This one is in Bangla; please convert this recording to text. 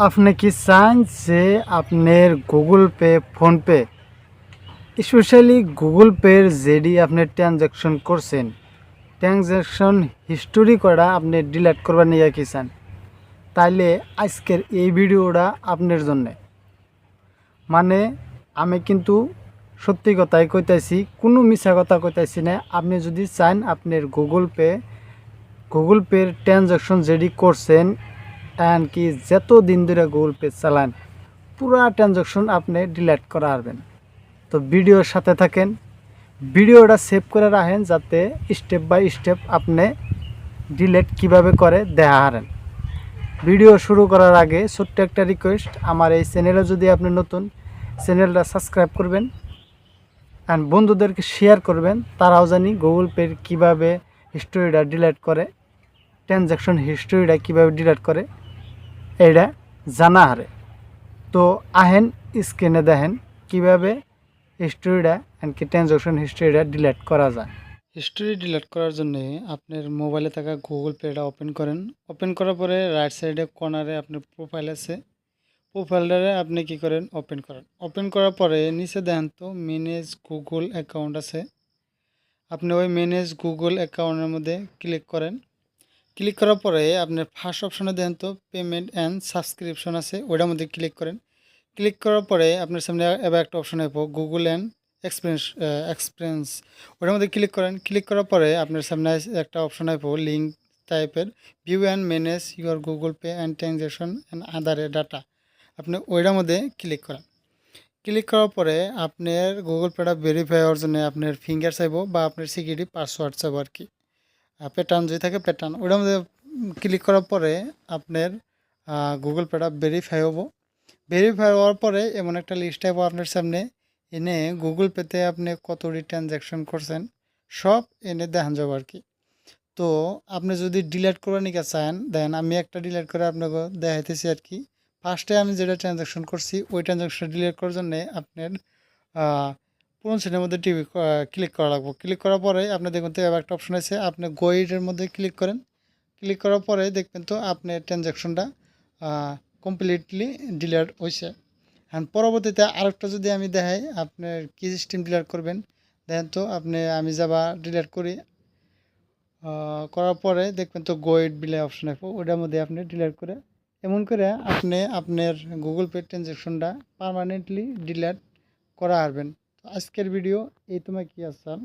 আপনি কি চান যে আপনার Google pay PhonePe specially Google পের যেডি আপনি ট্রানজ্যাকশন করছেন ট্রানজ্যাকশন হিস্টোরি করা আপনি ডিলিট করবার নিয়ে কি চান? তাইলে আজকের এই ভিডিওটা আপনার জন্যে। মানে আমি কিন্তু সত্যি কথাই কইতাছি, কোনো মিছা কথা কইতাছি না। আপনি যদি চান আপনার গুগল পের ট্রানজ্যাকশন যেডি করছেন এন্ড কি যত দিন ধরে গুগল পে চালান পুরা ট্রানজ্যাকশন আপনি ডিলিট করা পারবেন। তো ভিডিওর সাথে থাকেন, ভিডিওটা সেভ করে রাখেন যাতে স্টেপ বাই স্টেপ আপনি ডিলিট কিভাবে করে দেখা হারেন। ভিডিও শুরু করার আগে ছোট্ট একটা রিকোয়েস্ট, আমার এই চ্যানেলে যদি আপনি নতুন, চ্যানেলটা সাবস্ক্রাইব করবেন অ্যান্ড বন্ধুদেরকে শেয়ার করবেন, তারাও জানি গুগল পের কীভাবে হিস্টোরিটা ডিলিট করে, ট্রানজ্যাকশন হিস্টোরিটা কীভাবে ডিলিট করে এইটা জানা হারে। তো আহেন স্ক্রিনে দেখেন কীভাবে হিস্টোরিটা এমনকি ট্রানজ্যাকশন হিস্টোরিটা ডিলিট করা যায়। হিস্টোরি ডিলিট করার জন্য আপনার মোবাইলে থাকা গুগল পেটা ওপেন করেন। ওপেন করার পরে রাইট সাইডে কর্নারে আপনার প্রোফাইল আছে, প্রোফাইলটারে আপনি কি করেন ওপেন করেন। ওপেন করার পরে নিচে দেখেন তো ম্যানেজ গুগল অ্যাকাউন্ট আছে, আপনি ওই ম্যানেজ গুগল অ্যাকাউন্টের মধ্যে ক্লিক করেন। ক্লিক করার পরে আপনার ফার্স্ট অপশনে দেখেন তো পেমেন্ট অ্যান্ড সাবস্ক্রিপশন আছে, ওইটার মধ্যে ক্লিক করেন। ক্লিক করার পরে আপনার সামনে এবার একটা অপশন আসবো গুগল অ্যান্ড এক্সপেন্স, ওটার মধ্যে ক্লিক করেন। ক্লিক করার পরে আপনার সামনে একটা অপশন আসবো লিঙ্ক টাইপের view and manage your Google pay and transaction and other data, আপনি ওইটার মধ্যে ক্লিক করেন। ক্লিক করার পরে আপনার গুগল পেটা ভেরিফাই হওয়ার জন্য আপনার ফিঙ্গার চাইবো বা আপনার সিকিউরিটি পাসওয়ার্ড চাইবো আর কি, প্যাটার্ন যদি থাকে প্যাটার্ন, ওটার মধ্যে ক্লিক করার পরে আপনার গুগল পেটা ভেরিফাই হবো। ভেরিফাই হওয়ার পরে এমন একটা লিস্ট আসবো আপনার সামনে, এনে গুগল পেতে আপনি কতটি ট্রানজ্যাকশন করছেন সব এনে দেখান যাবো আর কি। তো আপনি যদি ডিলিট করে নিতে চান দেন আমি একটা ডিলিট করে আপনাকে দেখাইতেছি আর কি। ফার্স্টে আমি যেটা ট্রানজ্যাকশন করছি ওই ট্রানজ্যাকশন ডিলিট করার জন্য আপনার পুরনো সিনের মধ্যে টিভি ক্লিক করা লাগবে। ক্লিক করার পরে আপনি দেখবেন তো একটা অপশন আছে, আপনি গোয়েডের মধ্যে ক্লিক করেন। ক্লিক করার পরে দেখবেন তো আপনার ট্রানজ্যাকশনটা কমপ্লিটলি ডিলিট হয়েছে। অ্যান্ড পরবর্তীতে আরেকটা যদি আমি দেখাই আপনার কি সিস্টেম ডিলিট করবেন, দেখেন তো আমি যাবা ডিলিট করি, করার পরে দেখবেন তো গোয়েড বিলে অপশন আসবো, ওটার মধ্যে আপনি ডিলিট করে এমন করে আপনি আপনার গুগল পে ট্রানজ্যাকশনটা পারমানেন্টলি ডিলিট করা পারবেন। তো আজকের ভিডিও এই তোমার কি আসান।